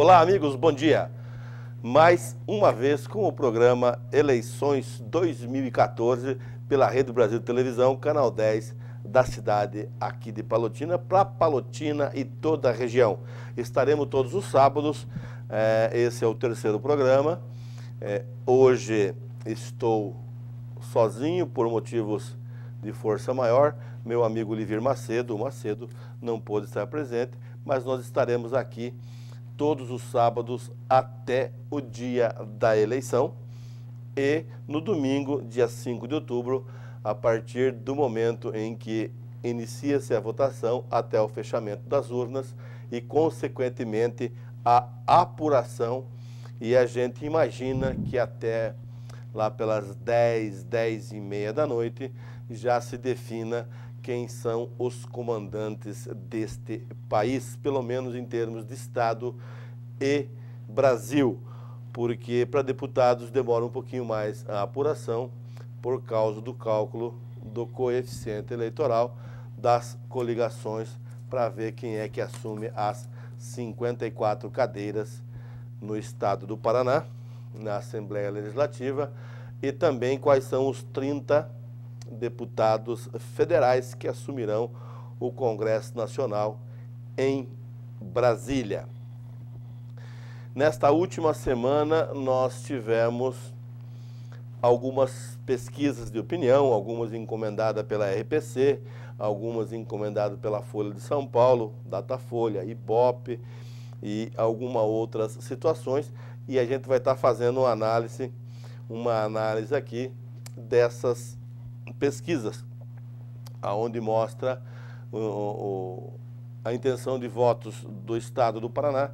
Olá, amigos, bom dia. Mais uma vez com o programa Eleições 2014 pela Rede Brasil de Televisão, canal 10 da cidade aqui de Palotina, para Palotina e toda a região. Estaremos todos os sábados, esse é o terceiro programa. Hoje estou sozinho por motivos de força maior. Meu amigo Livir Macedo, não pôde estar presente, mas nós estaremos aqui todos os sábados até o dia da eleição e no domingo, dia 5 de outubro, a partir do momento em que inicia-se a votação até o fechamento das urnas e, consequentemente, a apuração. E a gente imagina que até lá pelas 10h30 da noite já se defina quem são os comandantes deste país, pelo menos em termos de Estado e Brasil, porque para deputados demora um pouquinho mais a apuração por causa do cálculo do coeficiente eleitoral das coligações para ver quem é que assume as 54 cadeiras no estado do Paraná, na Assembleia Legislativa, e também quais são os 30 deputados federais que assumirão o Congresso Nacional em Brasília. Nesta última semana, nós tivemos algumas pesquisas de opinião, algumas encomendadas pela RPC, algumas encomendadas pela Folha de São Paulo, Datafolha, Ibope e algumas outras situações. E a gente vai estar fazendo uma análise aqui dessas pesquisas, aonde mostra a intenção de votos do estado do Paraná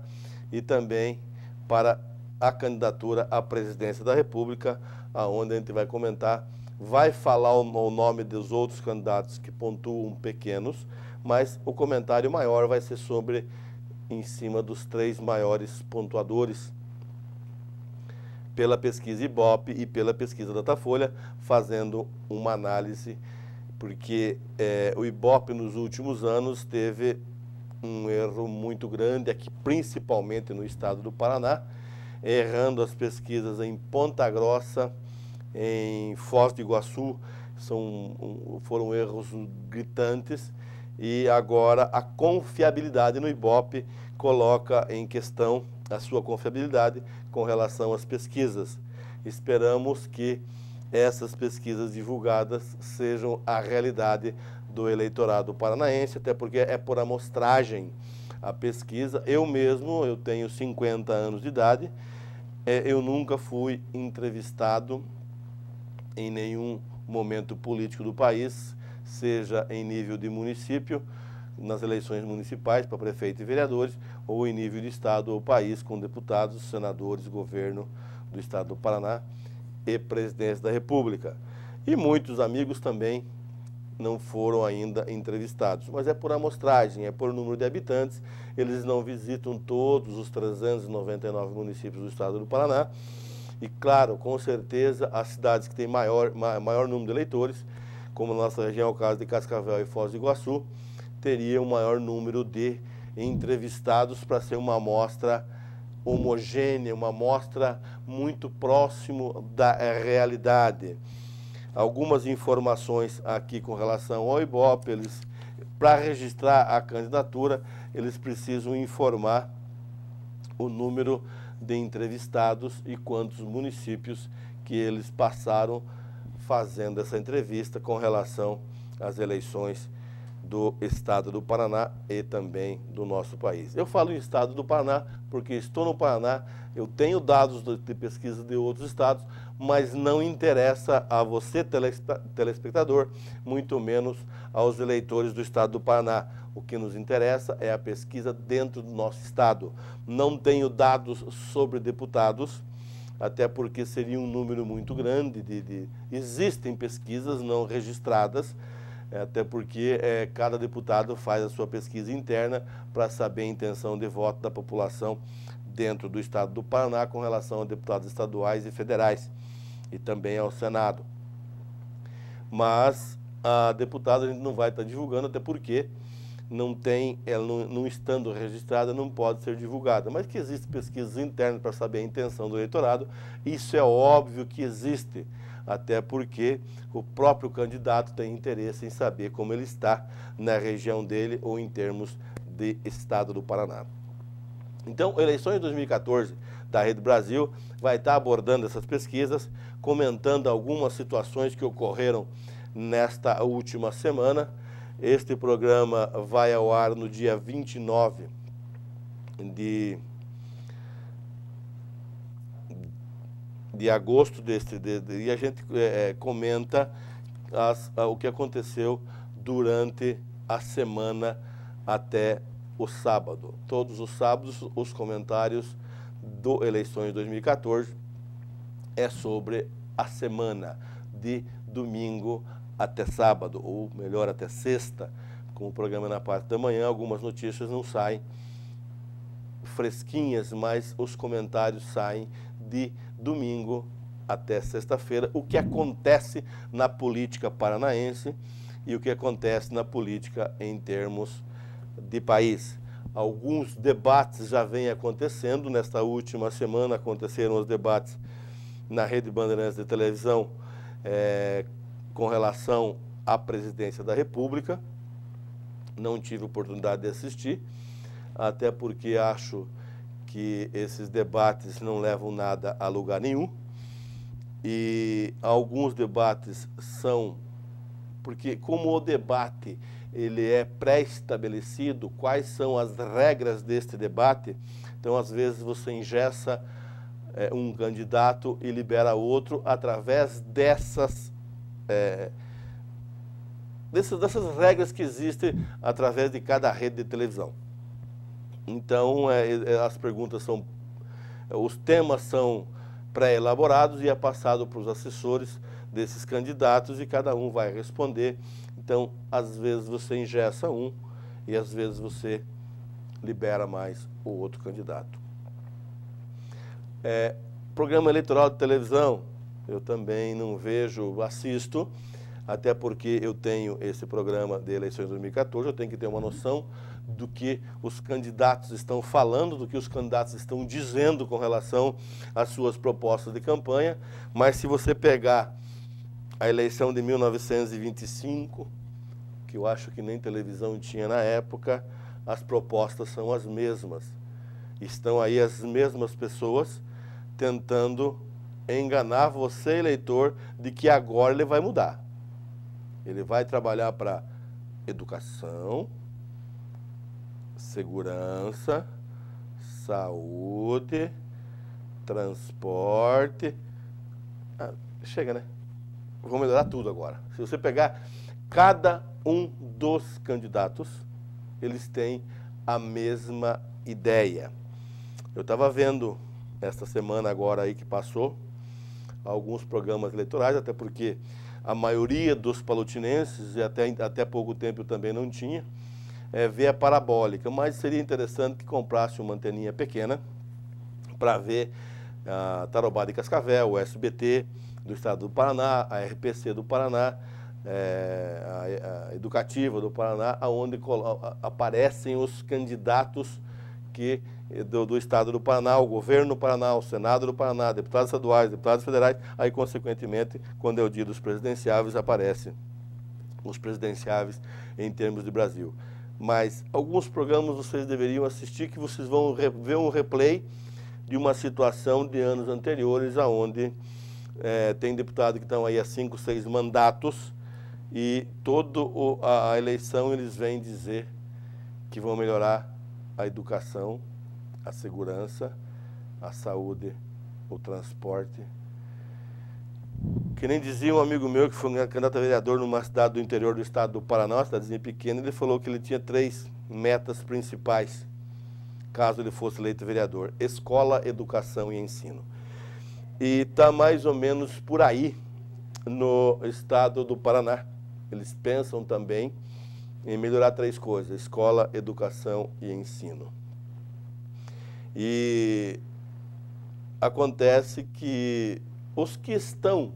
e também para a candidatura à presidência da República, aonde a gente vai comentar, vai falar o nome dos outros candidatos que pontuam pequenos, mas o comentário maior vai ser em cima dos 3 maiores pontuadores pela pesquisa Ibope e pela pesquisa Datafolha, fazendo uma análise, porque o Ibope nos últimos anos teve um erro muito grande aqui, principalmente no estado do Paraná, errando as pesquisas em Ponta Grossa, em Foz do Iguaçu, foram erros gritantes, e agora a confiabilidade no Ibope coloca em questão a sua confiabilidade com relação às pesquisas. Esperamos que essas pesquisas divulgadas sejam a realidade do eleitorado paranaense, até porque é por amostragem a pesquisa. Eu tenho 50 anos de idade, eu nunca fui entrevistado em nenhum momento político do país, seja em nível de município, nas eleições municipais para prefeito e vereadores, ou em nível de estado ou país, com deputados, senadores, governo do estado do Paraná e presidência da República. E muitos amigos também não foram ainda entrevistados, mas é por amostragem, é por número de habitantes. Eles não visitam todos os 399 municípios do estado do Paraná. E claro, com certeza, as cidades que têm maior número de eleitores, como a nossa região, o caso de Cascavel e Foz do Iguaçu, teria um maior número de entrevistados para ser uma amostra homogênea, uma amostra muito próximo da realidade. Algumas informações aqui com relação ao Ibope, para registrar a candidatura, eles precisam informar o número de entrevistados e quantos municípios que eles passaram fazendo essa entrevista com relação às eleições do estado do Paraná e também do nosso país. Eu falo em estado do Paraná porque estou no Paraná, eu tenho dados de pesquisa de outros estados, mas não interessa a você, telespectador, muito menos aos eleitores do estado do Paraná. O que nos interessa é a pesquisa dentro do nosso estado. Não tenho dados sobre deputados, até porque seria um número muito grande. Existem pesquisas não registradas, até porque cada deputado faz a sua pesquisa interna para saber a intenção de voto da população dentro do estado do Paraná com relação a deputados estaduais e federais e também ao Senado. Mas a deputada a gente não vai estar divulgando, até porque não tem, ela não estando registrada, não pode ser divulgada. Mas que existem pesquisas internas para saber a intenção do eleitorado, isso é óbvio que existe, até porque o próprio candidato tem interesse em saber como ele está na região dele ou em termos de estado do Paraná. Então, eleições de 2014 da Rede Brasil vai estar abordando essas pesquisas, comentando algumas situações que ocorreram nesta última semana. Este programa vai ao ar no dia 29 de agosto e a gente comenta o que aconteceu durante a semana até o sábado. Todos os sábados, os comentários do Eleições de 2014 é sobre a semana de domingo até sábado, ou melhor, até sexta. Como o programa é na parte da manhã, algumas notícias não saem fresquinhas, mas os comentários saem de domingo até sexta-feira, o que acontece na política paranaense e o que acontece na política em termos de país. Alguns debates já vêm acontecendo. Nesta última semana aconteceram os debates na Rede Bandeirantes de televisão com relação à presidência da República. Não tive oportunidade de assistir, até porque acho que esses debates não levam nada a lugar nenhum. E alguns debates são... Porque como o debate ele é pré-estabelecido, quais são as regras deste debate, então às vezes você engessa um candidato e libera outro através dessas regras que existem através de cada rede de televisão. Então, as perguntas são... Os temas são pré-elaborados e é passado para os assessores desses candidatos e cada um vai responder. Então, às vezes você engessa um e às vezes você libera mais o outro candidato. Programa eleitoral de televisão, eu também não vejo, assisto, até porque eu tenho esse programa de eleições de 2014, eu tenho que ter uma noção do que os candidatos estão falando, do que os candidatos estão dizendo com relação às suas propostas de campanha. Mas se você pegar a eleição de 1925, que eu acho que nem televisão tinha na época, as propostas são as mesmas. Estão aí as mesmas pessoas tentando enganar você, eleitor, de que agora ele vai mudar. Ele vai trabalhar para educação, segurança, saúde, transporte. Chega, né? Vou melhorar tudo agora. Se você pegar cada um dos candidatos, eles têm a mesma ideia. Eu estava vendo esta semana agora aí que passou alguns programas eleitorais, até porque a maioria dos palotinenses, e até pouco tempo eu também não tinha, vê a parabólica, mas seria interessante que comprasse uma anteninha pequena para ver a Tarobá de Cascavel, o SBT do Estado do Paraná, a RPC do Paraná, a Educativa do Paraná, onde aparecem os candidatos do Estado do Paraná, o Governo do Paraná, o Senado do Paraná, deputados estaduais, deputados federais, aí, consequentemente, quando é o dia dos presidenciáveis, aparecem os presidenciáveis em termos de Brasil. Mas alguns programas vocês deveriam assistir, que vocês vão ver um replay de uma situação de anos anteriores, onde tem deputados que estão aí há 5, 6 mandatos, e toda a eleição eles vêm dizer que vão melhorar a educação, a segurança, a saúde, o transporte. Que nem dizia um amigo meu que foi candidato a vereador numa cidade do interior do estado do Paraná, uma cidadezinha pequena, ele falou que ele tinha 3 metas principais, caso ele fosse eleito vereador: escola, educação e ensino. E está mais ou menos por aí no estado do Paraná. Eles pensam também em melhorar 3 coisas: escola, educação e ensino. E acontece que os que estão,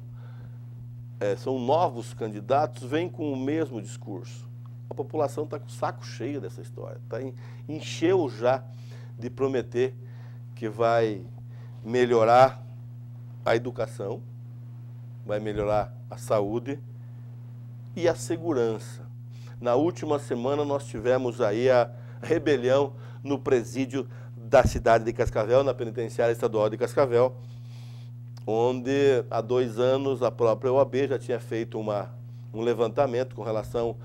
são novos candidatos, vêm com o mesmo discurso. A população está com o saco cheio dessa história, encheu já de prometer que vai melhorar a educação, vai melhorar a saúde e a segurança. Na última semana nós tivemos aí a rebelião no presídio da cidade de Cascavel, na penitenciária estadual de Cascavel, onde há 2 anos a própria OAB já tinha feito um levantamento com relação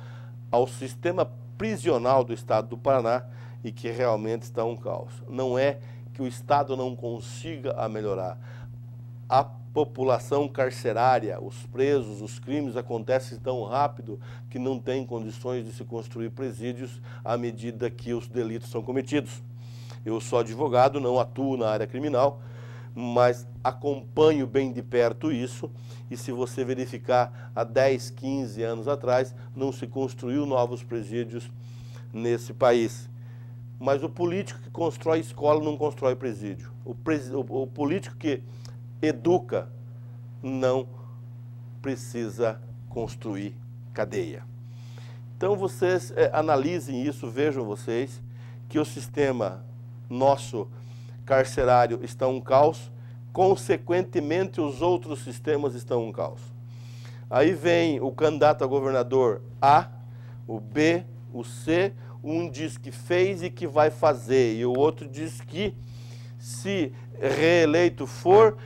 ao sistema prisional do estado do Paraná e que realmente está um caos. Não é que o estado não consiga melhorar. A população carcerária, os presos, os crimes acontecem tão rápido que não tem condições de se construir presídios à medida que os delitos são cometidos. Eu sou advogado, não atuo na área criminal, mas acompanho bem de perto isso, e se você verificar, há 10, 15 anos atrás, não se construiu novos presídios nesse país. Mas o político que constrói escola não constrói presídio. O político que educa não precisa construir cadeia. Então vocês analisem isso, vejam vocês que o sistema nosso carcerário está um caos, consequentemente os outros sistemas estão um caos. Aí vem o candidato a governador A, o B, o C, um diz que fez e que vai fazer, e o outro diz que se reeleito for,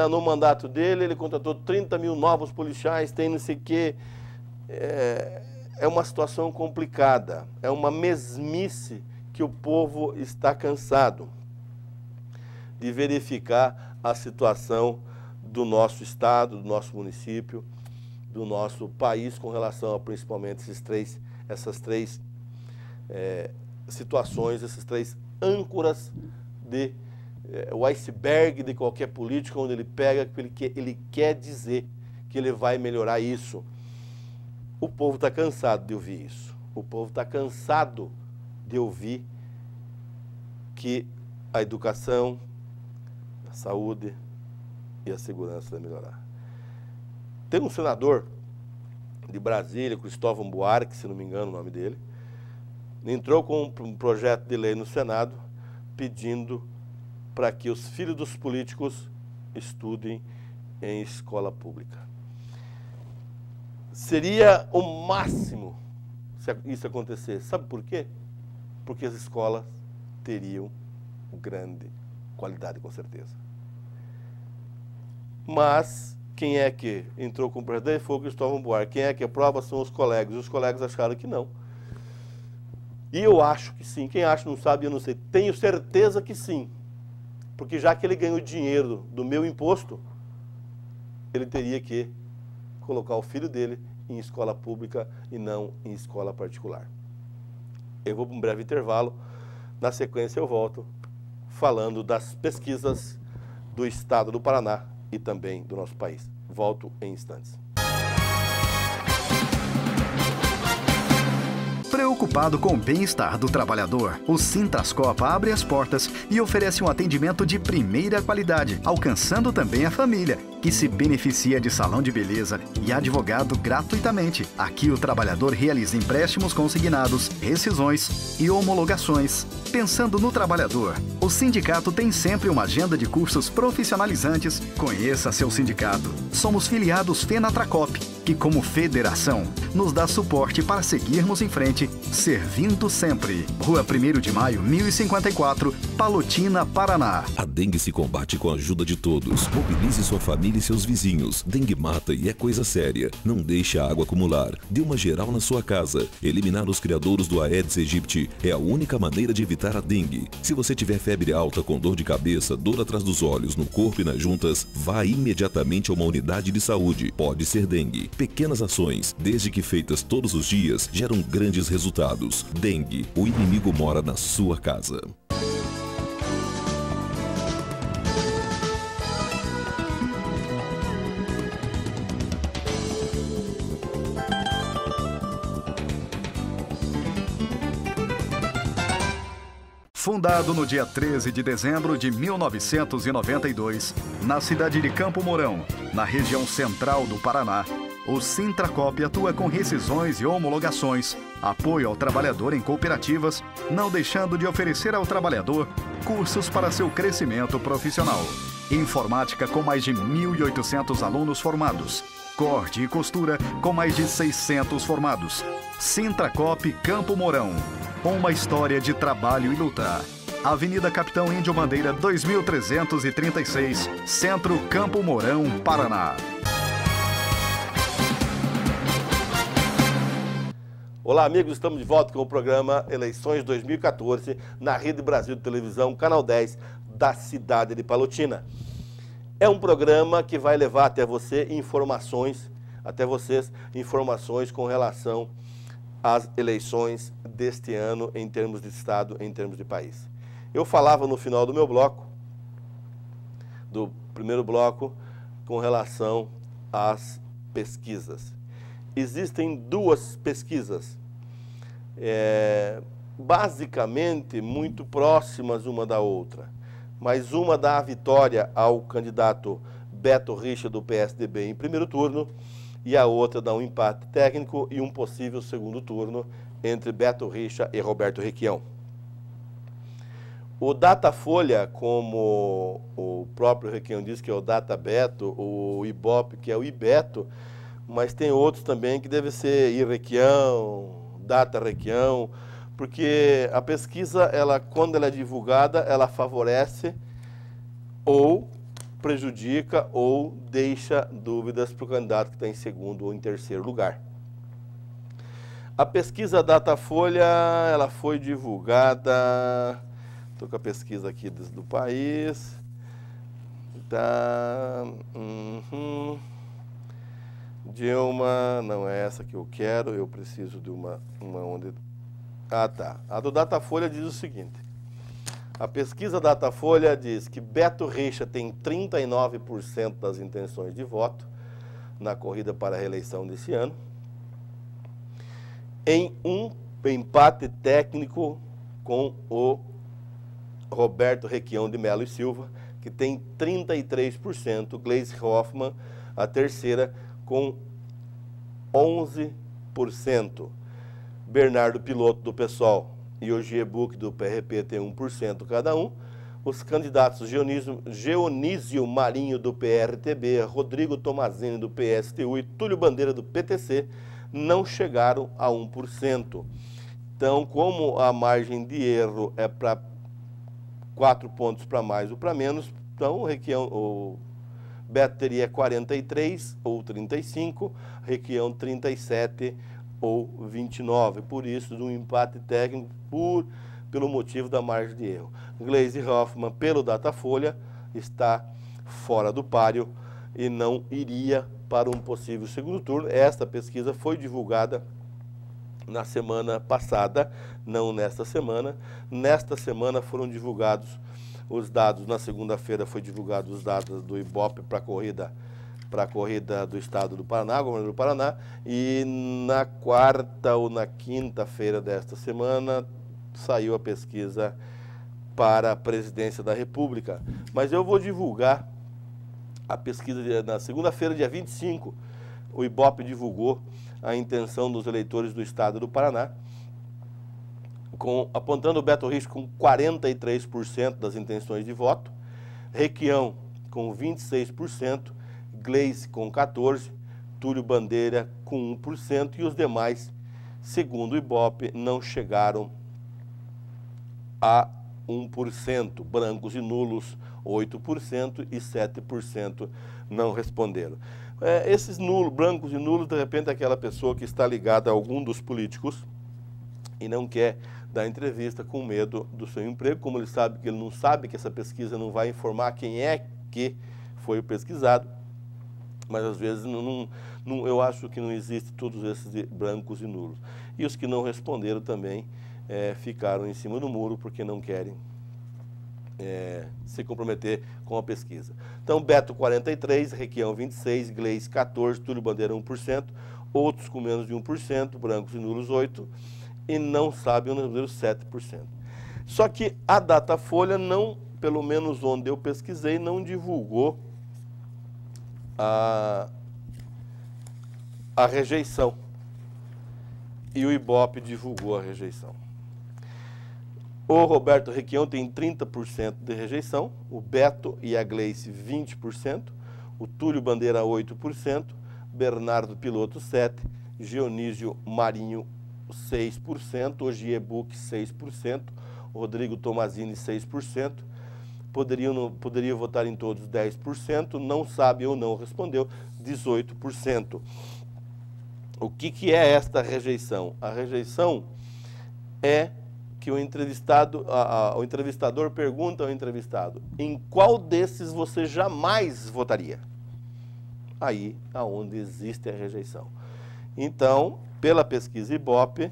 no mandato dele, ele contratou 30 mil novos policiais, tem não sei o quê. É uma situação complicada, é uma mesmice que o povo está cansado de verificar a situação do nosso estado, do nosso município, do nosso país com relação a principalmente essas três situações, essas 3 âncoras o iceberg de qualquer político, onde ele pega, ele quer dizer que ele vai melhorar isso. O povo está cansado de ouvir isso. O povo está cansado de ouvir que a educação, a saúde e a segurança vai melhorar. Tem um senador de Brasília, Cristóvão Buarque, se não me engano o nome dele, entrou com um projeto de lei no Senado pedindo para que os filhos dos políticos estudem em escola pública. Seria o máximo se isso acontecer. Sabe por quê? Porque as escolas teriam grande qualidade, com certeza. Mas quem é que entrou com o projeto foi o Cristóvão Buarque. Quem é que aprova são os colegas. Os colegas acharam que não. E eu acho que sim. Quem acha não sabe, eu não sei. Tenho certeza que sim. Porque já que ele ganhou dinheiro do meu imposto, ele teria que colocar o filho dele em escola pública e não em escola particular. Eu vou para um breve intervalo. Na sequência eu volto falando das pesquisas do estado do Paraná e também do nosso país. Volto em instantes. Preocupado com o bem-estar do trabalhador, o Sintrascopa abre as portas e oferece um atendimento de primeira qualidade, alcançando também a família, que se beneficia de salão de beleza e advogado gratuitamente. Aqui o trabalhador realiza empréstimos consignados, rescisões e homologações. Pensando no trabalhador, o sindicato tem sempre uma agenda de cursos profissionalizantes. Conheça seu sindicato. Somos filiados Fenatracop, que como federação nos dá suporte para seguirmos em frente, servindo sempre. Rua 1º de Maio, 1054, Palotina, Paraná. A dengue se combate com a ajuda de todos. Mobilize sua família e seus vizinhos. Dengue mata e é coisa séria. Não deixe a água acumular. Dê uma geral na sua casa. Eliminar os criadouros do Aedes aegypti é a única maneira de evitar a dengue. Se você tiver febre alta com dor de cabeça, dor atrás dos olhos, no corpo e nas juntas, vá imediatamente a uma unidade de saúde. Pode ser dengue. Pequenas ações, desde que feitas todos os dias, geram grandes resultados. Dengue, o inimigo mora na sua casa. Fundado no dia 13 de dezembro de 1992, na cidade de Campo Mourão, na região central do Paraná, O Sintracop atua com rescisões e homologações, apoio ao trabalhador em cooperativas, não deixando de oferecer ao trabalhador cursos para seu crescimento profissional. Informática com mais de 1.800 alunos formados. Corte e costura com mais de 600 formados. Sintracop Campo Mourão. Uma história de trabalho e luta. Avenida Capitão Índio Bandeira 2336, Centro Campo Mourão, Paraná. Olá, amigos, estamos de volta com o programa Eleições 2014 na Rede Brasil de Televisão, canal 10 da cidade de Palotina. É um programa que vai levar até vocês informações com relação às eleições deste ano em termos de estado, em termos de país. Eu falava no final do meu bloco, do primeiro bloco, com relação às pesquisas. Existem duas pesquisas, basicamente muito próximas uma da outra, mas uma dá a vitória ao candidato Beto Richa do PSDB em primeiro turno e a outra dá um empate técnico e um possível segundo turno entre Beto Richa e Roberto Requião. O Datafolha, como o próprio Requião diz que é o Data Beto, o Ibope que é o Ibeto, mas tem outros também que deve ser Irequião, Data Requião, porque a pesquisa, quando ela é divulgada, ela favorece ou prejudica ou deixa dúvidas para o candidato que está em segundo ou em terceiro lugar. A pesquisa Datafolha, ela foi divulgada, estou com a pesquisa aqui do país, não é essa que eu quero, eu preciso de uma onde... A do Datafolha diz o seguinte, a pesquisa Datafolha diz que Beto Richa tem 39% das intenções de voto na corrida para a reeleição desse ano, em um empate técnico com o Roberto Requião de Melo e Silva, que tem 33%, Gleisi Hoffmann, a terceira, com 11%. Bernardo Piloto do PSOL e o Giebuc do PRP tem 1% cada um. Os candidatos Geonísio Marinho do PRTB, Rodrigo Tomazini do PSTU e Túlio Bandeira do PTC não chegaram a 1%. Então, como a margem de erro é para 4 pontos para mais ou para menos, então o Beto teria 43 ou 35, Requião 37 ou 29, por isso de um empate técnico pelo motivo da margem de erro. Gleisi Hoffmann, pelo Datafolha, está fora do páreo e não iria para um possível segundo turno. Esta pesquisa foi divulgada na semana passada, não nesta semana. Nesta semana foram divulgados os dados, na segunda-feira foi divulgados os dados do Ibope para a corrida do estado do Paraná, governador do Paraná, e na quarta ou na quinta-feira desta semana saiu a pesquisa para a presidência da República. Mas eu vou divulgar a pesquisa na segunda-feira, dia 25, o Ibope divulgou a intenção dos eleitores do estado do Paraná, apontando o Beto Richa com 43% das intenções de voto, Requião com 26%, Gleisi com 14%, Túlio Bandeira com 1% e os demais, segundo o Ibope, não chegaram a 1%. Brancos e nulos 8% e 7% não responderam. Esses brancos e nulos, de repente, é aquela pessoa que está ligada a algum dos políticos e não quer dar entrevista com medo do seu emprego, como ele não sabe que essa pesquisa não vai informar quem é que foi o pesquisado, mas às vezes eu acho que não existe todos esses brancos e nulos. E os que não responderam também ficaram em cima do muro porque não querem se comprometer com a pesquisa. Então, Beto 43%, Requião 26%, Gleisi 14%, Túlio Bandeira 1%, outros com menos de 1%, brancos e nulos 8%, e não sabem o número 7%. Só que a Datafolha não, pelo menos onde eu pesquisei, não divulgou a rejeição. E o Ibope divulgou a rejeição. O Roberto Requião tem 30% de rejeição, o Beto e a Gleice 20%, o Túlio Bandeira 8%, Bernardo Piloto 7%, Dionísio Marinho 6%, Ogiebuc 6%, Rodrigo Tomazini 6%, poderia votar em todos 10%, não sabe ou não respondeu 18%. O que é esta rejeição? A rejeição é que o entrevistador pergunta ao entrevistado: em qual desses você jamais votaria? Aí aonde existe a rejeição. Então, pela pesquisa Ibope,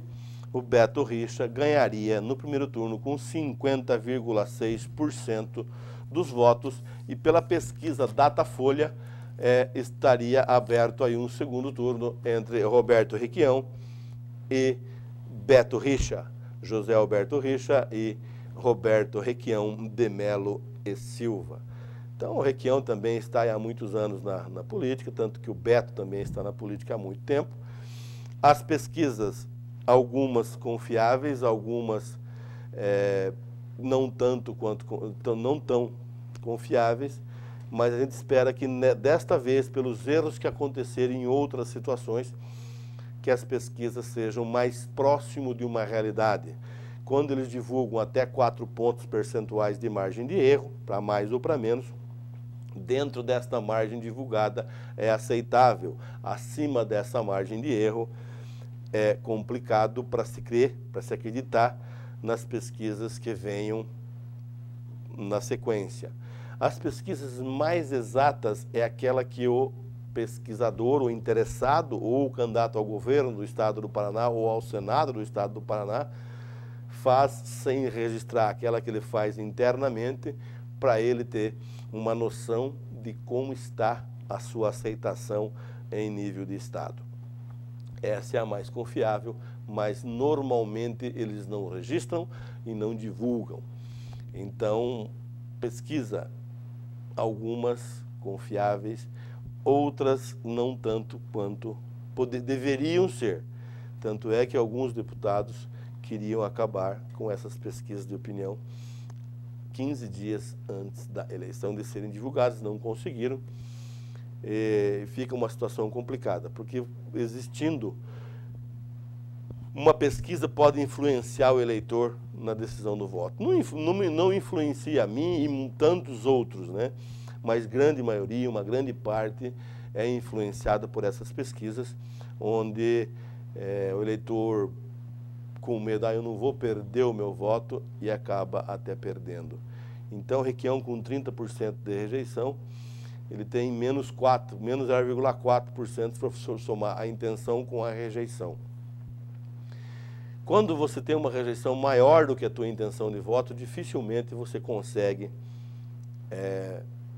o Beto Richa ganharia no primeiro turno com 50,6% dos votos, e pela pesquisa Datafolha estaria aberto aí um segundo turno entre Roberto Requião e Beto Richa, José Alberto Richa e Roberto Requião de Melo e Silva. Então o Requião também está há muitos anos na política, tanto que o Beto também está na política há muito tempo. As pesquisas, algumas confiáveis, algumas não tão confiáveis, mas a gente espera que desta vez, pelos erros que aconteceram em outras situações, que as pesquisas sejam mais próximo de uma realidade. Quando eles divulgam até 4 pontos percentuais de margem de erro, para mais ou para menos, dentro desta margem divulgada é aceitável. Acima dessa margem de erro é complicado para se crer, para se acreditar nas pesquisas que venham na sequência. As pesquisas mais exatas é aquela que o pesquisador, o interessado, ou o candidato ao governo do Estado do Paraná ou ao Senado do Estado do Paraná faz sem registrar, aquela que ele faz internamente, para ele ter uma noção de como está a sua aceitação em nível de Estado. Essa é a mais confiável, mas normalmente eles não registram e não divulgam. Então, pesquisa, algumas confiáveis, outras não tanto quanto deveriam ser. Tanto é que alguns deputados queriam acabar com essas pesquisas de opinião 15 dias antes da eleição de serem divulgadas, não conseguiram. E fica uma situação complicada, porque existindo uma pesquisa pode influenciar o eleitor na decisão do voto. Não influencia a mim e tantos outros, né? Mas grande maioria, uma grande parte é influenciada por essas pesquisas, onde o eleitor, com medo, eu não vou perder o meu voto, e acaba até perdendo. Então, Requião, com 30% de rejeição, ele tem menos 0,4% se for somar a intenção com a rejeição. Quando você tem uma rejeição maior do que a tua intenção de voto, dificilmente você consegue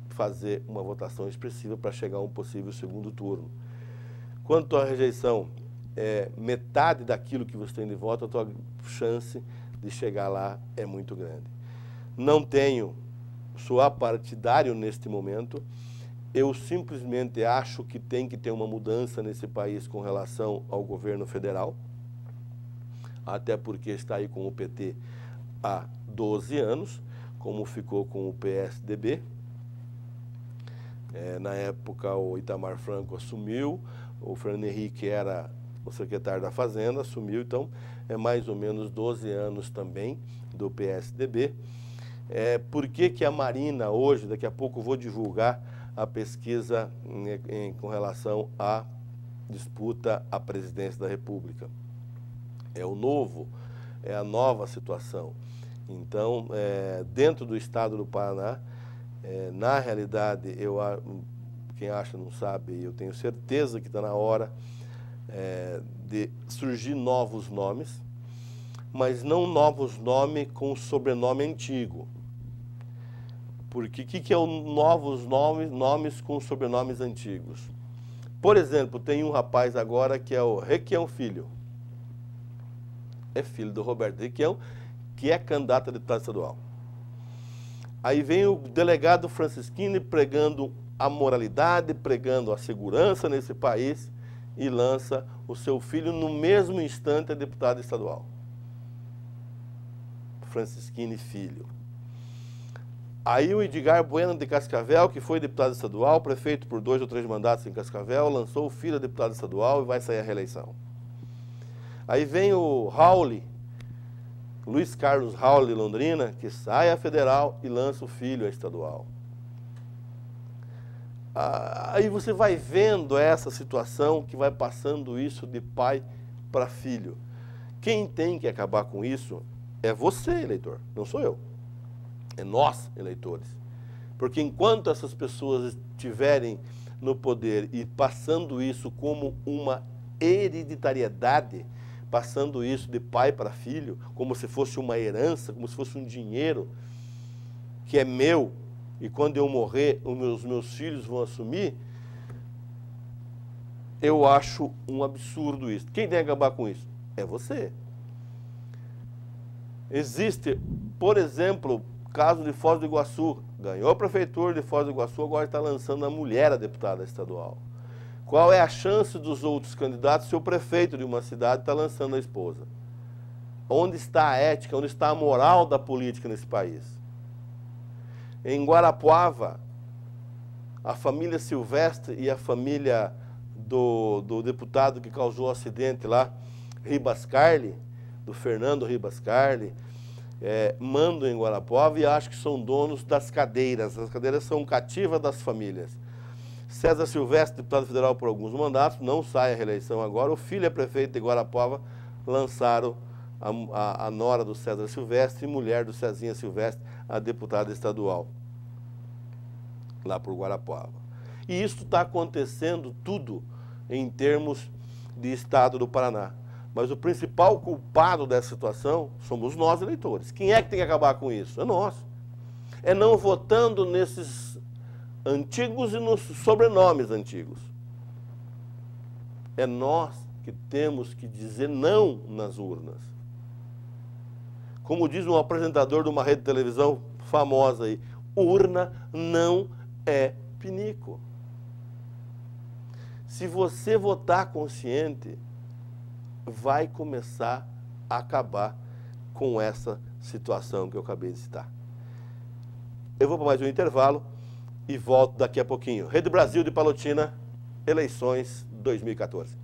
fazer uma votação expressiva para chegar a um possível segundo turno. Quando a tua rejeição é metade daquilo que você tem de voto, a tua chance de chegar lá é muito grande. Não sou apartidário neste momento. Eu simplesmente acho que tem que ter uma mudança nesse país com relação ao governo federal, até porque está aí com o PT há 12 anos, como ficou com o PSDB. Na época, o Itamar Franco assumiu, o Fernando Henrique era o secretário da Fazenda, assumiu, então é mais ou menos 12 anos também do PSDB. Por que a Marina hoje, daqui a pouco eu vou divulgar a pesquisa com relação à disputa à presidência da República. É a nova situação. Então, dentro do Estado do Paraná, na realidade, quem acha não sabe, eu tenho certeza que está na hora de surgir novos nomes, mas não novos nomes com sobrenome antigo. Porque o que é o novos nomes com sobrenomes antigos? Por exemplo, tem um rapaz agora que é o Requião Filho. É filho do Roberto Requião, que é candidato a deputado estadual. Aí vem o delegado Francisquini pregando a moralidade, pregando a segurança nesse país, e lança o seu filho no mesmo instante a deputado estadual. Francisquini Filho. Aí o Edgar Bueno de Cascavel, que foi deputado estadual, prefeito por 2 ou 3 mandatos em Cascavel, lançou o filho a deputado estadual e vai sair a reeleição. Aí vem o Rauli, Luiz Carlos Rauli de Londrina, que sai a federal e lança o filho a estadual. Aí você vai vendo essa situação que vai passando isso de pai para filho. Quem tem que acabar com isso é você, eleitor, não sou eu. É nós, eleitores. Porque enquanto essas pessoas estiverem no poder e passando isso como uma hereditariedade, passando isso de pai para filho, como se fosse uma herança, como se fosse um dinheiro que é meu, e quando eu morrer, os meus filhos vão assumir, eu acho um absurdo isso. Quem tem que acabar com isso? É você. Existe, por exemplo, o caso de Foz do Iguaçu. Ganhou a prefeitura de Foz do Iguaçu, agora está lançando a mulher a deputada estadual. Qual é a chance dos outros candidatos se o prefeito de uma cidade está lançando a esposa? Onde está a ética, onde está a moral da política nesse país? Em Guarapuava, a família Silvestre e a família do deputado que causou o acidente lá, Ribas Carli, do Fernando Ribas Carli, mandam em Guarapuava e acham que são donos das cadeiras. As cadeiras são cativas das famílias. César Silvestre, deputado federal por alguns mandatos, não sai a reeleição agora. O filho é prefeito de Guarapuava, lançaram a nora do César Silvestre e mulher do Cezinha Silvestre, a deputada estadual, lá por Guarapuava. E isso está acontecendo tudo em termos de estado do Paraná. Mas o principal culpado dessa situação somos nós, eleitores. Quem é que tem que acabar com isso? É nós. É não votando nesses antigos e nos sobrenomes antigos. É nós que temos que dizer não nas urnas. Como diz um apresentador de uma rede de televisão famosa aí, urna não é pinico. Se você votar consciente, vai começar a acabar com essa situação que eu acabei de citar. Eu vou para mais um intervalo e volto daqui a pouquinho. Rede Brasil de Palotina, eleições 2014.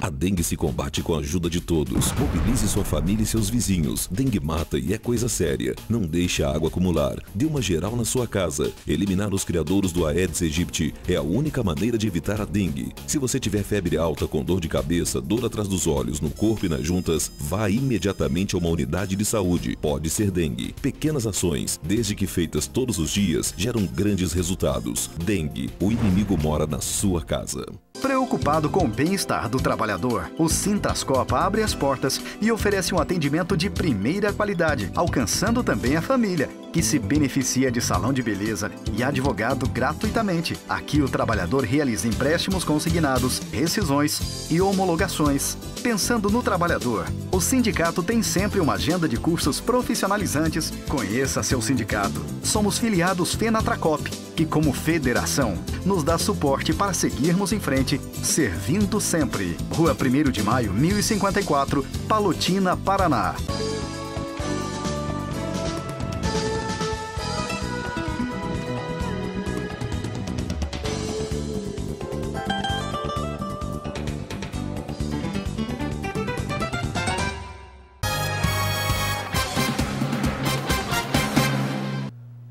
A dengue se combate com a ajuda de todos. Mobilize sua família e seus vizinhos. Dengue mata e é coisa séria. Não deixe a água acumular. Dê uma geral na sua casa. Eliminar os criadouros do Aedes aegypti é a única maneira de evitar a dengue. Se você tiver febre alta com dor de cabeça, dor atrás dos olhos, no corpo e nas juntas, vá imediatamente a uma unidade de saúde. Pode ser dengue. Pequenas ações, desde que feitas todos os dias, geram grandes resultados. Dengue, o inimigo mora na sua casa. Preocupado com o bem-estar do trabalhador, o Sintrascopa abre as portas e oferece um atendimento de primeira qualidade, alcançando também a família, que se beneficia de salão de beleza e advogado gratuitamente. Aqui o trabalhador realiza empréstimos consignados, rescisões e homologações. Pensando no trabalhador, o sindicato tem sempre uma agenda de cursos profissionalizantes. Conheça seu sindicato. Somos filiados Fenatracop, que como federação nos dá suporte para seguirmos em frente, servindo sempre. Rua 1º de Maio, 1054, Palotina, Paraná.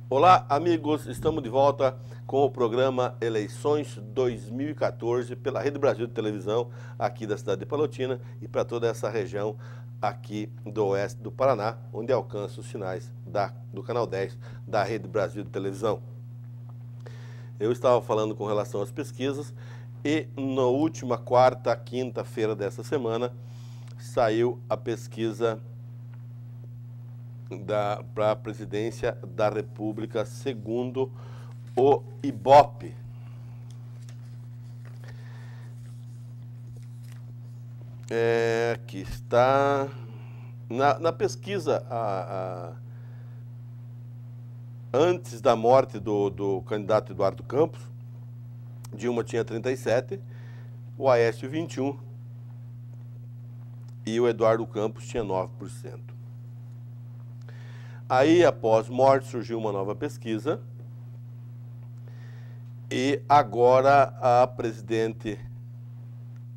Olá, amigos, estamos de volta com o programa Eleições 2014 pela Rede Brasil de Televisão, aqui da cidade de Palotina e para toda essa região aqui do oeste do Paraná, onde alcança os sinais do Canal 10 da Rede Brasil de Televisão. Eu estava falando com relação às pesquisas e na última quarta, quinta-feira dessa semana saiu a pesquisa para a presidência da República, segundo o Ibope. Aqui está. Na pesquisa, antes da morte do candidato Eduardo Campos, Dilma tinha 37%, o Aécio 21% e o Eduardo Campos tinha 9%. Aí, após morte, surgiu uma nova pesquisa e agora a presidente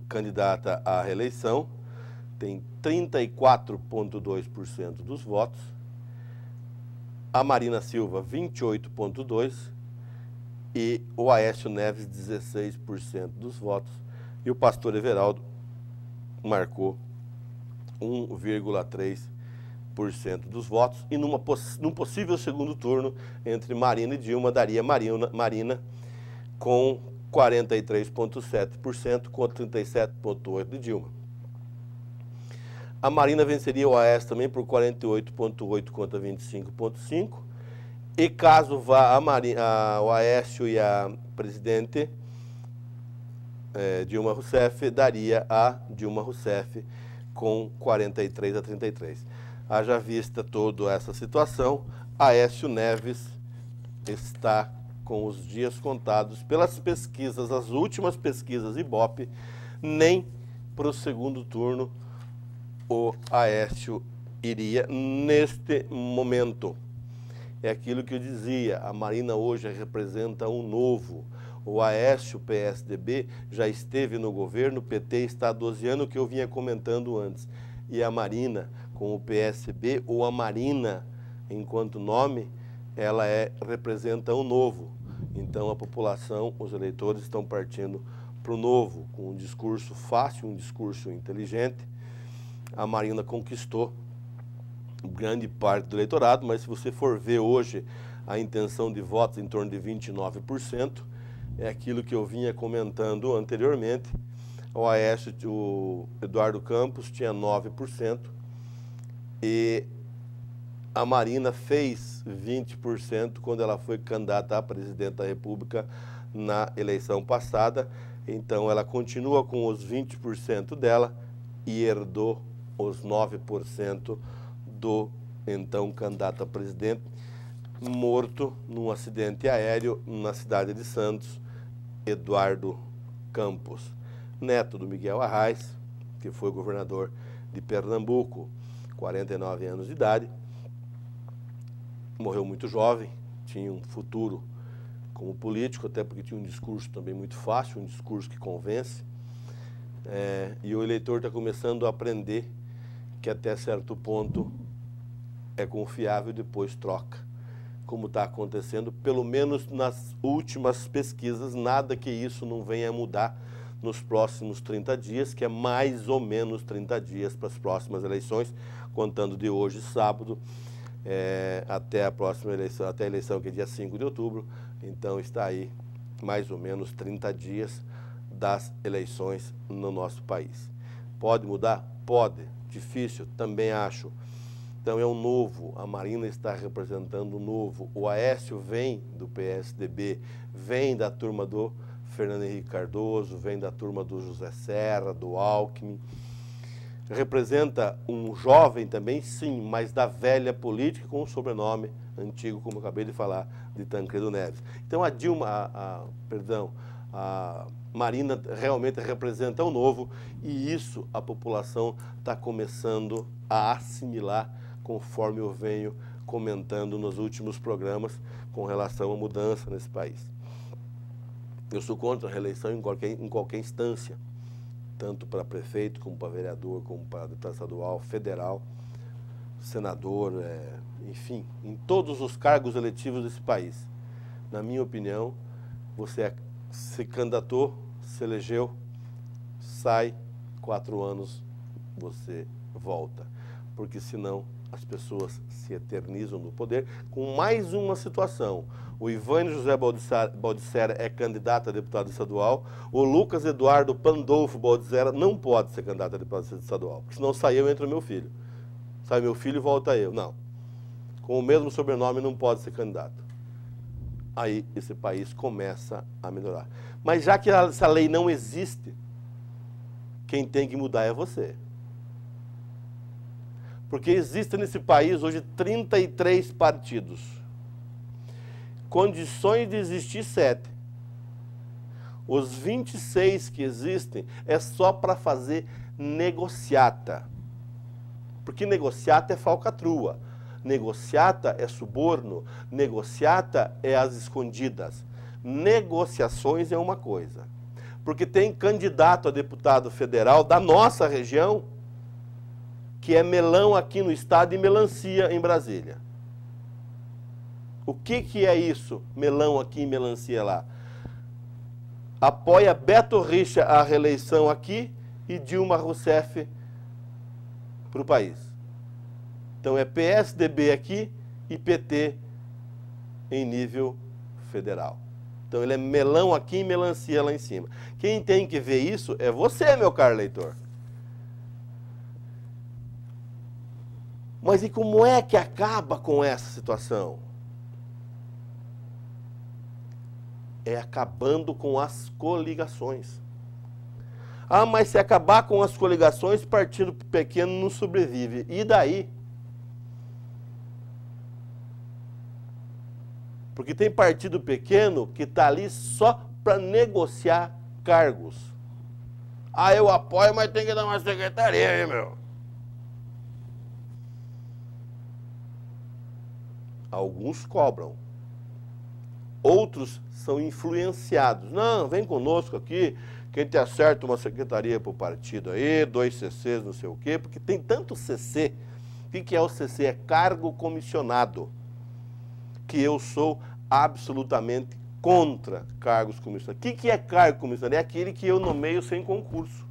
candidata à reeleição tem 34,2% dos votos, a Marina Silva 28,2% e o Aécio Neves 16% dos votos e o pastor Everaldo marcou 1,3% dos votos e num possível segundo turno entre Marina e Dilma daria Marina com 43,7% contra 37,8% de Dilma. A Marina venceria o Aécio também por 48,8% contra 25,5%. E caso vá o Aécio e a presidente Dilma Rousseff, daria a Dilma Rousseff com 43-33. Haja vista toda essa situação, Aécio Neves está com os dias contados pelas pesquisas, as últimas pesquisas Ibope, nem para o segundo turno o Aécio iria neste momento. É aquilo que eu dizia, a Marina hoje representa um novo. O Aécio, PSDB, já esteve no governo, o PT está há 12 anos, que eu vinha comentando antes. E a Marina, com o PSB, ou a Marina, enquanto nome, ela representa um novo. Então a população, os eleitores estão partindo para o novo, com um discurso fácil, um discurso inteligente. A Marina conquistou grande parte do eleitorado, mas se você for ver hoje a intenção de votos em torno de 29%, é aquilo que eu vinha comentando anteriormente. O Aécio, o Eduardo Campos tinha 9% e a Marina fez 20% quando ela foi candidata a presidente da República na eleição passada. Então ela continua com os 20% dela e herdou os 9% do então candidato a presidente, morto num acidente aéreo na cidade de Santos, Eduardo Campos, neto do Miguel Arraes, que foi governador de Pernambuco, 49 anos de idade, morreu muito jovem, tinha um futuro como político, até porque tinha um discurso também muito fácil, um discurso que convence, e o eleitor está começando a aprender que até certo ponto é confiável e depois troca, como está acontecendo, pelo menos nas últimas pesquisas, nada que isso não venha a mudar nos próximos 30 dias, que é mais ou menos 30 dias para as próximas eleições, contando de hoje, sábado, até a próxima eleição, até a eleição que é dia 5 de outubro, então está aí mais ou menos 30 dias das eleições no nosso país. Pode mudar? Pode. Difícil? Também acho. Então é um novo, a Marina está representando um novo. O Aécio vem do PSDB, vem da turma do Fernando Henrique Cardoso, vem da turma do José Serra, do Alckmin. Representa um jovem também, sim, mas da velha política com um sobrenome antigo, como eu acabei de falar, de Tancredo Neves. Então a Marina realmente representa o novo e isso a população está começando a assimilar conforme eu venho comentando nos últimos programas com relação à mudança nesse país. Eu sou contra a reeleição em qualquer instância, tanto para prefeito, como para vereador, como para deputado estadual, federal, senador, enfim, em todos os cargos eletivos desse país. Na minha opinião, você se candidatou, se elegeu, sai, 4 anos, você volta. Porque senão as pessoas se eternizam no poder. Com mais uma situação, o Ivânio José Baldissera é candidato a deputado estadual, o Lucas Eduardo Pandolfo Baldissera não pode ser candidato a deputado estadual, porque senão sai eu e entra meu filho. Sai meu filho e volta eu. Não. Com o mesmo sobrenome não pode ser candidato. Aí esse país começa a melhorar. Mas já que essa lei não existe, quem tem que mudar é você. Porque existem nesse país hoje 33 partidos. Condições de existir 7. Os 26 que existem é só para fazer negociata. Porque negociata é falcatrua, negociata é suborno, negociata é as escondidas. Negociações é uma coisa. Porque tem candidato a deputado federal da nossa região que é melão aqui no estado e melancia em Brasília. O que é isso, melão aqui e melancia lá? Apoia Beto Richa a reeleição aqui e Dilma Rousseff para o país. Então é PSDB aqui e PT em nível federal. Então ele é melão aqui e melancia lá em cima. Quem tem que ver isso é você, meu caro leitor. Mas e como é que acaba com essa situação? É acabando com as coligações. Ah, mas se acabar com as coligações, partido pequeno não sobrevive. E daí? Porque tem partido pequeno que está ali só para negociar cargos. Ah, eu apoio, mas tem que dar uma secretaria, hein, meu? Alguns cobram. Outros são influenciados. Não, vem conosco aqui, que a gente acerta uma secretaria para o partido aí, 2 CCs, não sei o quê, porque tem tanto CC. O que é o CC? É cargo comissionado. Que eu sou absolutamente contra cargos comissionados. O que é cargo comissionado? É aquele que eu nomeio sem concurso.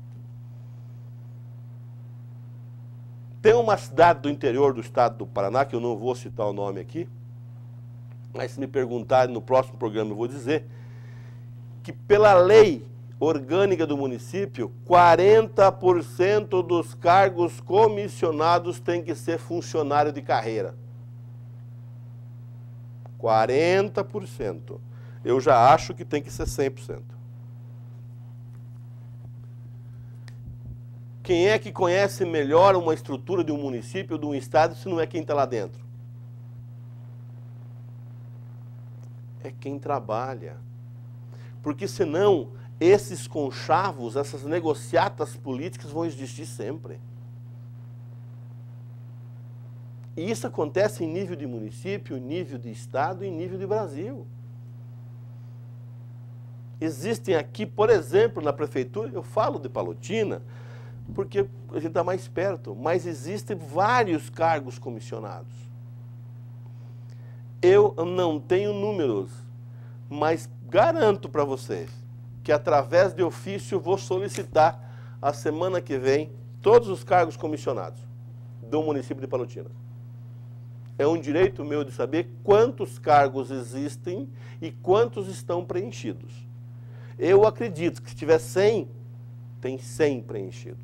Tem uma cidade do interior do estado do Paraná, que eu não vou citar o nome aqui, mas se me perguntarem no próximo programa eu vou dizer, que pela lei orgânica do município, 40% dos cargos comissionados tem que ser funcionário de carreira. 40%. Eu já acho que tem que ser 100%. Quem é que conhece melhor uma estrutura de um município ou de um estado se não é quem está lá dentro? É quem trabalha. Porque senão esses conchavos, essas negociatas políticas vão existir sempre. E isso acontece em nível de município, em nível de estado e em nível de Brasil. Existem aqui, por exemplo, na prefeitura, eu falo de Palotina, porque a gente está mais perto, mas existem vários cargos comissionados. Eu não tenho números, mas garanto para vocês que através de ofício vou solicitar a semana que vem todos os cargos comissionados do município de Palotina. É um direito meu de saber quantos cargos existem e quantos estão preenchidos. Eu acredito que se tiver 100, tem 100 preenchido.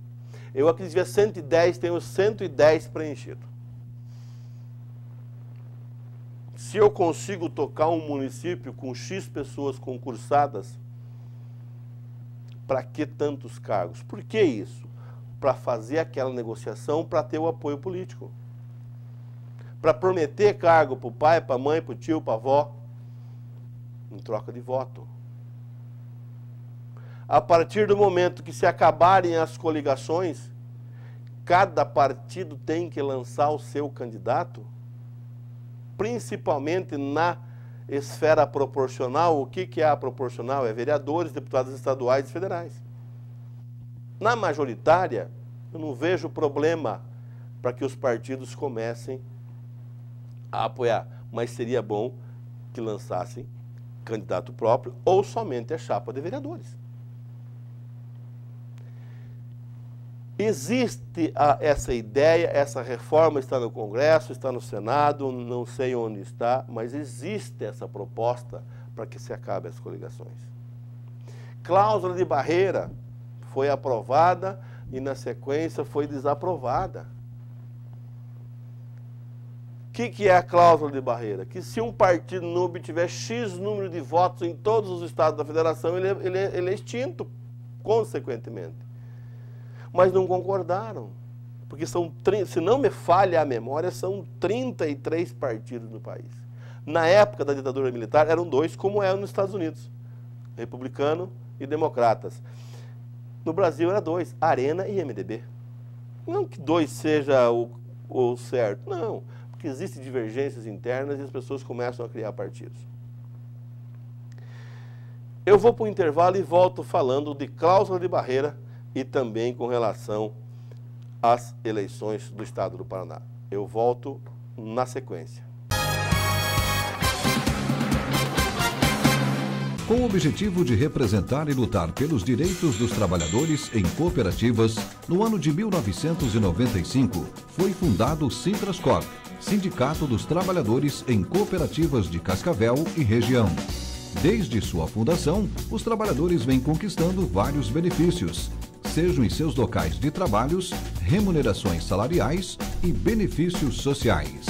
Eu acredito que se tiver 110, tem os 110 preenchidos. Se eu consigo tocar um município com X pessoas concursadas, para que tantos cargos? Por que isso? Para fazer aquela negociação, para ter o apoio político. Para prometer cargo para o pai, para a mãe, para o tio, para a avó, em troca de voto. A partir do momento que se acabarem as coligações, cada partido tem que lançar o seu candidato, principalmente na esfera proporcional. O que é a proporcional? É vereadores, deputados estaduais e federais. Na majoritária, eu não vejo problema para que os partidos comecem a apoiar, mas seria bom que lançassem candidato próprio ou somente a chapa de vereadores. Existe essa ideia, essa reforma está no Congresso, está no Senado, não sei onde está, mas existe essa proposta para que se acabe as coligações. Cláusula de barreira foi aprovada e na sequência foi desaprovada. O que é a cláusula de barreira? Que se um partido não obtiver X número de votos em todos os estados da federação, ele é extinto, consequentemente. Mas não concordaram, porque são, se não me falha a memória, são 33 partidos no país. Na época da ditadura militar eram 2, como é nos Estados Unidos, republicano e Democratas. No Brasil era 2, Arena e MDB. Não que 2 seja o certo, não, porque existem divergências internas e as pessoas começam a criar partidos. Eu vou para o intervalo e volto falando de cláusula de barreira e também com relação às eleições do Estado do Paraná. Eu volto na sequência. Com o objetivo de representar e lutar pelos direitos dos trabalhadores em cooperativas, no ano de 1995 foi fundado o Sintrascorp, Sindicato dos Trabalhadores em Cooperativas de Cascavel e região. Desde sua fundação, os trabalhadores vêm conquistando vários benefícios, sejam em seus locais de trabalhos, remunerações salariais e benefícios sociais.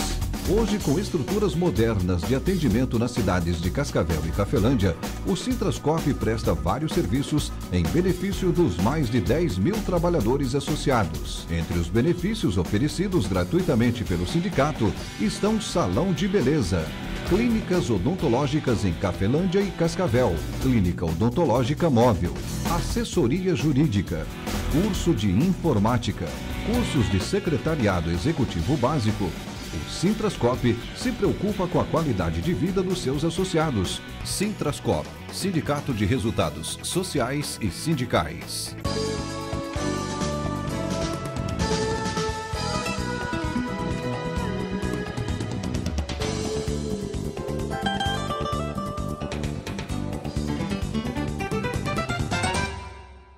Hoje, com estruturas modernas de atendimento nas cidades de Cascavel e Cafelândia, o Sintrascorp presta vários serviços em benefício dos mais de 10 mil trabalhadores associados. Entre os benefícios oferecidos gratuitamente pelo sindicato estão Salão de Beleza, clínicas odontológicas em Cafelândia e Cascavel, clínica odontológica móvel, assessoria jurídica, curso de informática, cursos de secretariado executivo básico. O Sintrascorp se preocupa com a qualidade de vida dos seus associados. Sintrascorp, Sindicato de Resultados Sociais e Sindicais.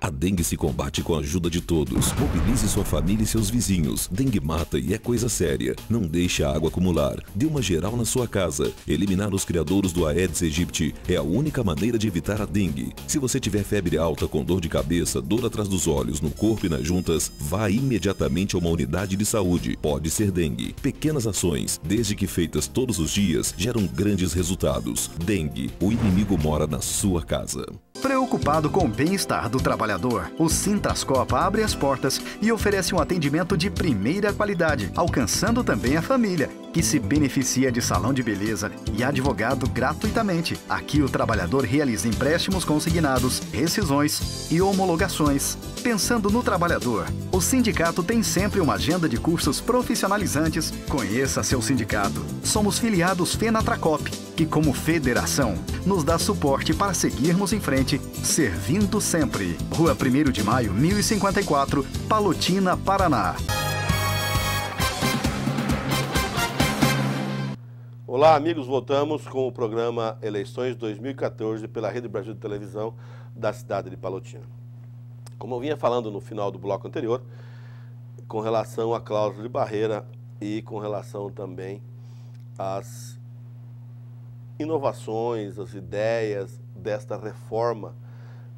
A dengue se combate com a ajuda de todos. Mobilize sua família e seus vizinhos. Dengue mata e é coisa séria. Não deixe a água acumular. Dê uma geral na sua casa. Eliminar os criadouros do Aedes aegypti é a única maneira de evitar a dengue. Se você tiver febre alta com dor de cabeça, dor atrás dos olhos, no corpo e nas juntas, vá imediatamente a uma unidade de saúde. Pode ser dengue. Pequenas ações, desde que feitas todos os dias, geram grandes resultados. Dengue, o inimigo mora na sua casa. Preocupado com o bem-estar do trabalhador, o Sintrascorp abre as portas e oferece um atendimento de primeira qualidade, alcançando também a família, que se beneficia de salão de beleza e advogado gratuitamente. Aqui o trabalhador realiza empréstimos consignados, rescisões e homologações. Pensando no trabalhador, o sindicato tem sempre uma agenda de cursos profissionalizantes. Conheça seu sindicato. Somos filiados Fenatracop, que como federação nos dá suporte para seguirmos em frente, servindo sempre. Rua 1º de Maio, 1054, Palotina, Paraná. Olá, amigos, voltamos com o programa Eleições 2014 pela Rede Brasil de Televisão da cidade de Palotina. Como eu vinha falando no final do bloco anterior, com relação à cláusula de barreira e com relação também às inovações, as ideias desta reforma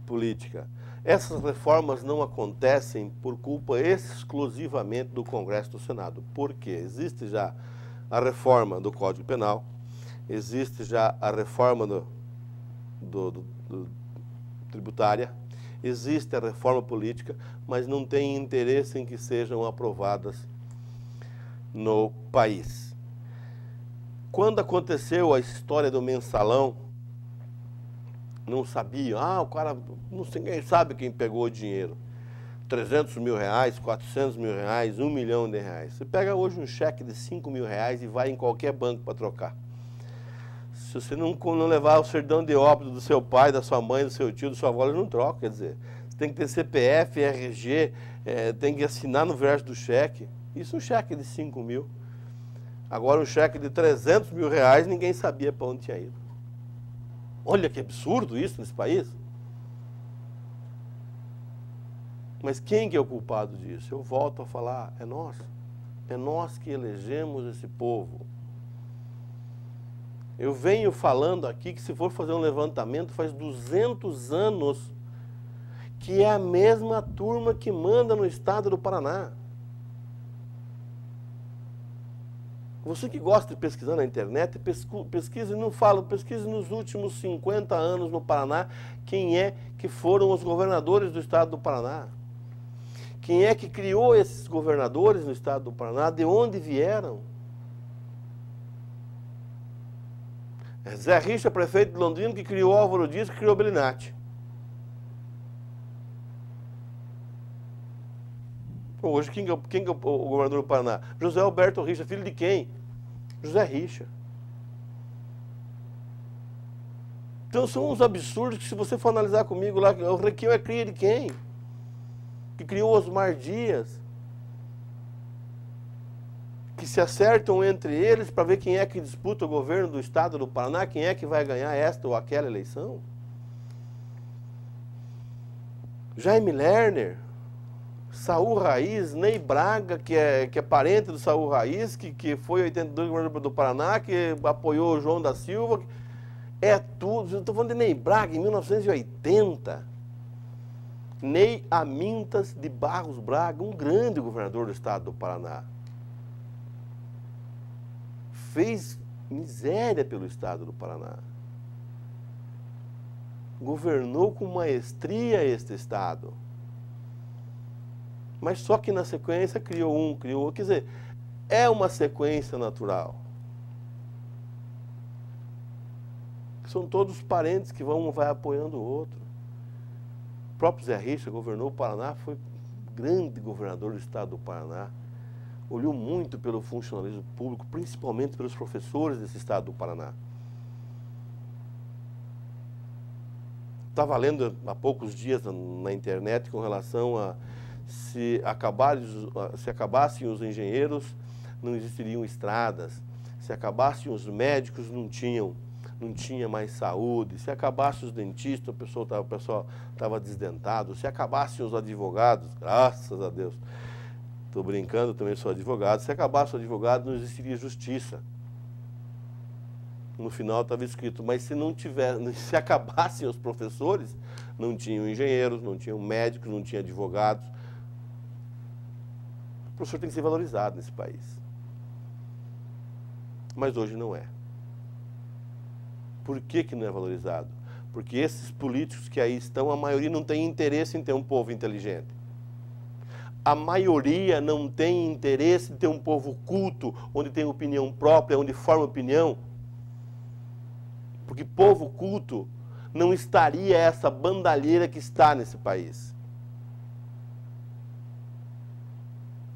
política. Essas reformas não acontecem por culpa exclusivamente do Congresso e do Senado, porque existe já a reforma do Código Penal, existe já a reforma do tributária, existe a reforma política, mas não tem interesse em que sejam aprovadas no país. Quando aconteceu a história do mensalão, não sabia, o cara, ninguém sabe quem pegou o dinheiro. 300 mil reais, 400 mil reais, 1 milhão de reais. Você pega hoje um cheque de 5 mil reais e vai em qualquer banco para trocar. Se você não levar o certidão de óbito do seu pai, da sua mãe, do seu tio, da sua avó, eles não trocam, quer dizer. Você tem que ter CPF, RG, tem que assinar no verso do cheque. Isso é um cheque de 5 mil. Agora um cheque de 300 mil reais, ninguém sabia para onde tinha ido. Olha que absurdo isso nesse país. Mas quem que é o culpado disso? Eu volto a falar, é nós. É nós que elegemos esse povo. Eu venho falando aqui que se for fazer um levantamento, faz 200 anos que é a mesma turma que manda no estado do Paraná. Você que gosta de pesquisar na internet, pesquise, não falo, pesquise nos últimos 50 anos no Paraná, quem é que foram os governadores do estado do Paraná. Quem é que criou esses governadores no estado do Paraná, de onde vieram. Zé Richa, prefeito de Londrina, que criou Álvaro Dias, que criou Belinati. Hoje, quem é o governador do Paraná? José Alberto Richa, filho de quem? José Richa. Então são uns absurdos que, se você for analisar comigo lá, o Requião é cria de quem? Que criou Osmar Dias. Que se acertam entre eles para ver quem é que disputa o governo do estado do Paraná, quem é que vai ganhar esta ou aquela eleição. Jaime Lerner, Saul Raiz, Ney Braga, que é parente do Saul Raiz, que foi 82 governador do Paraná, que apoiou o João da Silva. É tudo. Eu estou falando de Ney Braga, em 1980. Ney Amintas de Barros Braga, um grande governador do estado do Paraná. Fez miséria pelo estado do Paraná. Governou com maestria este estado. Mas só que na sequência criou outro. Quer dizer, é uma sequência natural. São todos parentes que vai apoiando o outro. O próprio Zé Richa governou o Paraná, foi grande governador do estado do Paraná. Olhou muito pelo funcionalismo público, principalmente pelos professores desse estado do Paraná. Estava lendo há poucos dias na internet com relação a se acabassem os engenheiros, não existiriam estradas. Se acabassem os médicos, não tinha mais saúde. Se acabassem os dentistas, o pessoal estava desdentado. Se acabassem os advogados, graças a Deus, estou brincando, também sou advogado. Se acabasse o advogado, não existiria justiça. No final estava escrito, mas se acabassem os professores, não tinham engenheiros, não tinham médicos, não tinham advogados. O professor tem que ser valorizado nesse país. Mas hoje não é. Por que não é valorizado? Porque esses políticos que aí estão, a maioria não tem interesse em ter um povo inteligente. A maioria não tem interesse em ter um povo culto, onde tem opinião própria, onde forma opinião. Porque povo culto não estaria essa bandalheira que está nesse país.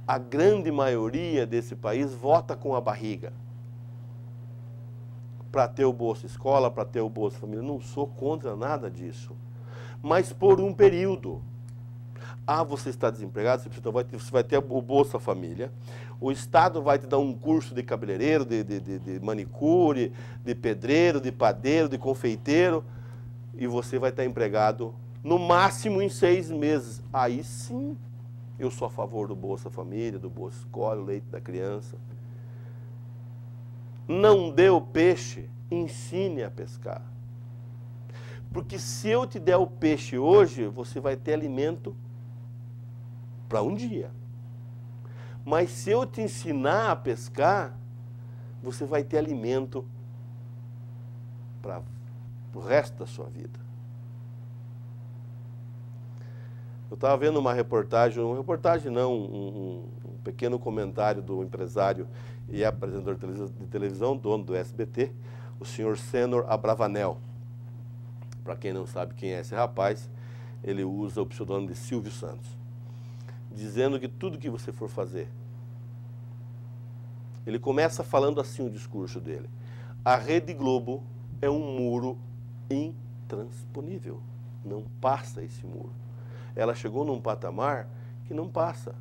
A grande maioria desse país vota com a barriga. Para ter o Bolsa Escola, para ter o Bolsa Família. Não sou contra nada disso. Mas por um período. Você está desempregado, você vai ter o Bolsa Família. O Estado vai te dar um curso de cabeleireiro, de manicure, de pedreiro, de padeiro, de confeiteiro. E você vai estar empregado no máximo em 6 meses. Aí sim, eu sou a favor do Bolsa Família, do Bolsa Escola, o leite da criança. Não dê o peixe, ensine a pescar. Porque se eu te der o peixe hoje, você vai ter alimento para um dia. Mas se eu te ensinar a pescar, você vai ter alimento para o resto da sua vida. Eu estava vendo um pequeno comentário do empresário e apresentador de televisão, dono do SBT, o senhor Senor Abravanel. Para quem não sabe quem é esse rapaz, ele usa o pseudônimo de Silvio Santos. Dizendo que tudo que você for fazer, ele começa falando assim o discurso dele. A Rede Globo é um muro intransponível. Não passa esse muro. Ela chegou num patamar que não passa.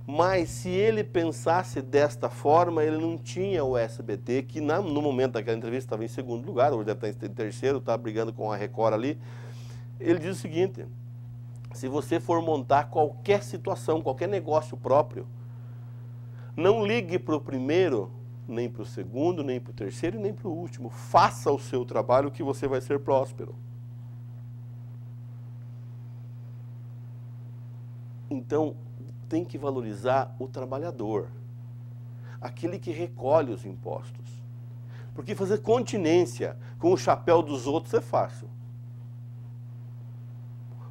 Mas se ele pensasse desta forma, ele não tinha o SBT, que no momento daquela entrevista estava em segundo lugar, hoje deve estar em terceiro, está brigando com a Record ali. Ele diz o seguinte: se você for montar qualquer situação, qualquer negócio próprio, não ligue para o primeiro, nem para o segundo, nem para o terceiro, nem para o último. Faça o seu trabalho que você vai ser próspero. Então, tem que valorizar o trabalhador, aquele que recolhe os impostos. Porque fazer continência com o chapéu dos outros é fácil.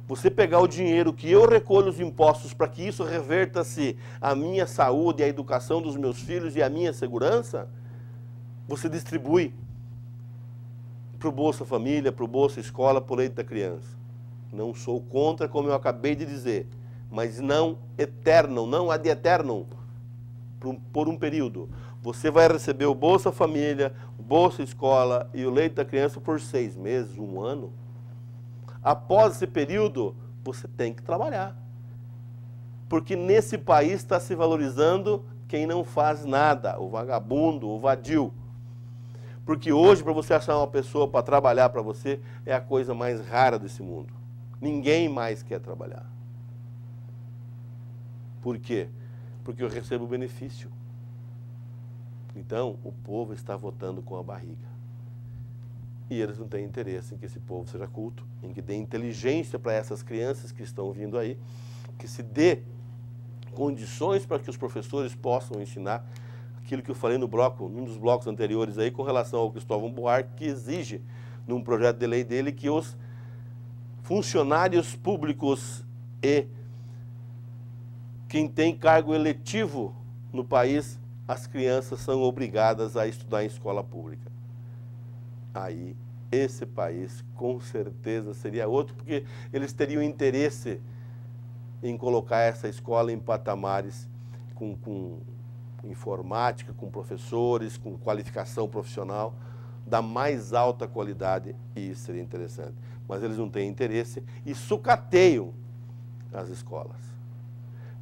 Você pegar o dinheiro que eu recolho os impostos para que isso reverta-se à minha saúde, à educação dos meus filhos e à minha segurança, você distribui para o Bolsa Família, para o Bolsa Escola, para o leite da criança. Não sou contra, como eu acabei de dizer, mas não eterno, não ad eternum, por um período. Você vai receber o Bolsa Família, o Bolsa Escola e o leite da criança por 6 meses, 1 ano. Após esse período, você tem que trabalhar. Porque nesse país está se valorizando quem não faz nada, o vagabundo, o vadio. Porque hoje, para você achar uma pessoa para trabalhar para você, é a coisa mais rara desse mundo. Ninguém mais quer trabalhar. Por quê? Porque eu recebo benefício. Então, o povo está votando com a barriga. E eles não têm interesse em que esse povo seja culto, em que dê inteligência para essas crianças que estão vindo aí, que se dê condições para que os professores possam ensinar aquilo que eu falei no bloco, num dos blocos anteriores aí, com relação ao Cristóvão Buarque, que exige, num projeto de lei dele, que os funcionários públicos e quem tem cargo eletivo no país, as crianças são obrigadas a estudar em escola pública. Aí, esse país, com certeza, seria outro, porque eles teriam interesse em colocar essa escola em patamares com informática, com professores, com qualificação profissional da mais alta qualidade, e isso seria interessante. Mas eles não têm interesse e sucateiam as escolas.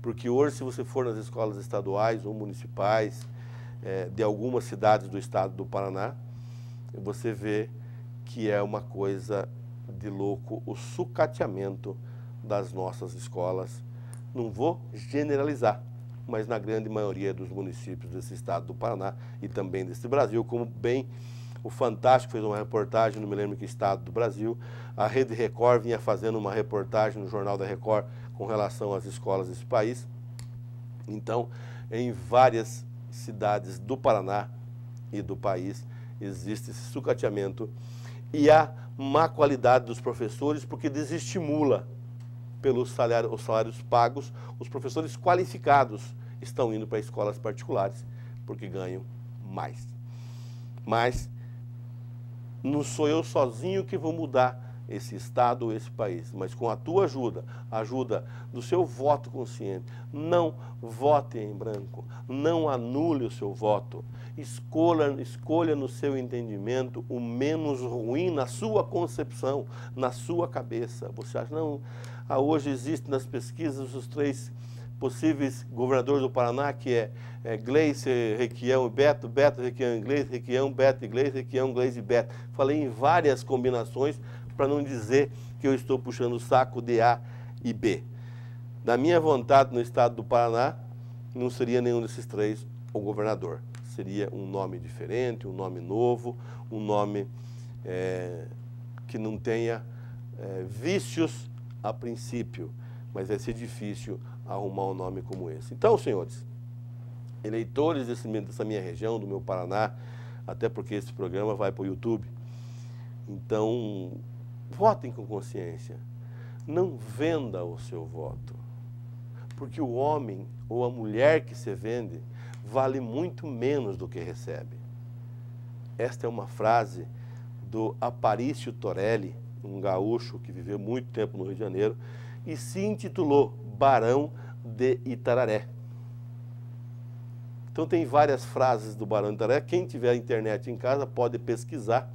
Porque hoje, se você for nas escolas estaduais ou municipais de algumas cidades do estado do Paraná, você vê que é uma coisa de louco o sucateamento das nossas escolas. Não vou generalizar, mas na grande maioria dos municípios desse estado do Paraná e também desse Brasil, como bem o Fantástico fez uma reportagem, não me lembro que estado do Brasil, a Rede Record vinha fazendo uma reportagem no Jornal da Record com relação às escolas desse país. Então, em várias cidades do Paraná e do país, existe esse sucateamento e a má qualidade dos professores, porque desestimula pelos os salários pagos, os professores qualificados estão indo para escolas particulares, porque ganham mais. Mas não sou eu sozinho que vou mudar esse estado ou esse país, mas com a tua ajuda, a ajuda do seu voto consciente. Não vote em branco, não anule o seu voto. Escolha no seu entendimento o menos ruim na sua concepção, na sua cabeça. Você acha, não, hoje existem nas pesquisas os 3 possíveis governadores do Paraná, que é Gleice, Requião e Beto, Beto, Requião e Gleice, Requião, Beto e Gleice, Requião, Gleice e Beto. Falei em várias combinações para não dizer que eu estou puxando o saco de A e B. Da minha vontade no estado do Paraná, não seria nenhum desses 3 o governador. Seria um nome diferente, um nome novo, um nome que não tenha vícios a princípio, mas vai ser difícil arrumar um nome como esse. Então, senhores, eleitores dessa minha região, do meu Paraná, até porque esse programa vai para o YouTube, então, votem com consciência. Não venda o seu voto, porque o homem ou a mulher que se vende vale muito menos do que recebe. Esta é uma frase do Aparício Torelli, um gaúcho que viveu muito tempo no Rio de Janeiro e se intitulou Barão de Itararé. Então tem várias frases do Barão de Itararé. Quem tiver internet em casa pode pesquisar,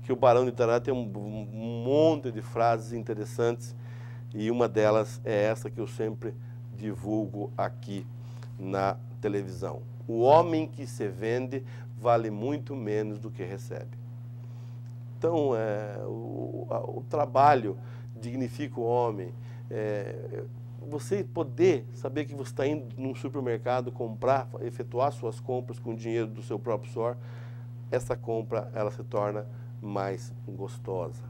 que o Barão de Itararé tem um monte de frases interessantes e uma delas é essa que eu sempre divulgo aqui na televisão. O homem que se vende vale muito menos do que recebe. Então, o trabalho dignifica o homem. Você poder saber que você está indo num supermercado comprar, efetuar suas compras com o dinheiro do seu próprio suor, essa compra ela se torna mais gostosa.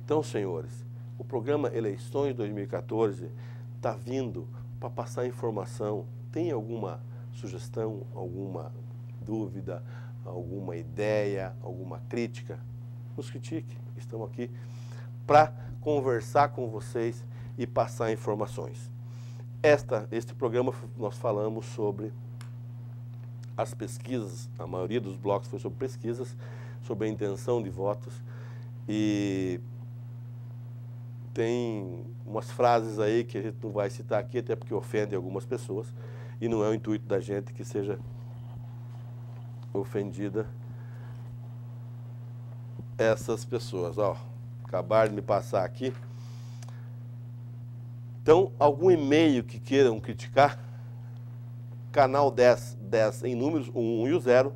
Então, senhores, o programa Eleições 2014 está vindo para passar informação. Tem alguma sugestão, alguma dúvida, alguma ideia, alguma crítica? Nos critique. Estamos aqui para conversar com vocês e passar informações. Este programa nós falamos sobre as pesquisas, a maioria dos blocos foi sobre pesquisas, sobre a intenção de votos e tem umas frases aí que a gente não vai citar aqui, até porque ofende algumas pessoas, e não é o intuito da gente que seja ofendida essas pessoas. Ó, acabaram de me passar aqui. Então, algum e-mail que queiram criticar, canal 10 em números, o 1 e o 0,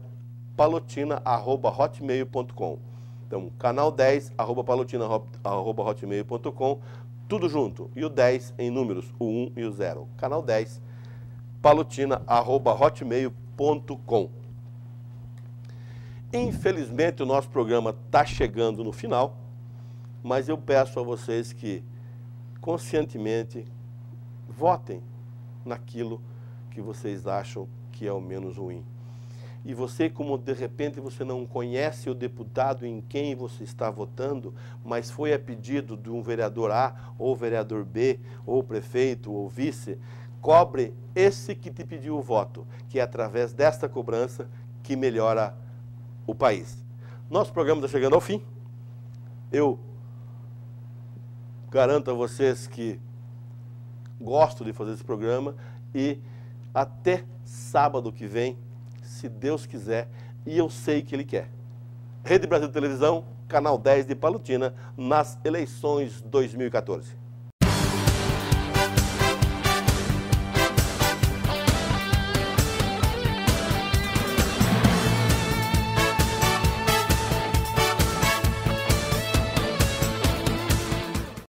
palotina@hotmail.com. Então, canal 10, palotina@hotmail.com, tudo junto. E o 10 em números, o 1 e o 0. Canal 10, palotina@hotmail.com. Infelizmente, o nosso programa está chegando no final, mas eu peço a vocês que, conscientemente, votem naquilo que vocês acham que é o menos ruim. E você, como de repente você não conhece o deputado em quem você está votando, mas foi a pedido de um vereador A, ou vereador B, ou prefeito, ou vice, cobre esse que te pediu o voto, que é através desta cobrança que melhora o país. Nosso programa está chegando ao fim. Eu garanto a vocês que gosto de fazer esse programa e até sábado que vem, se Deus quiser, e eu sei que Ele quer. Rede Brasil Televisão, canal 10 de Palotina, nas eleições 2014.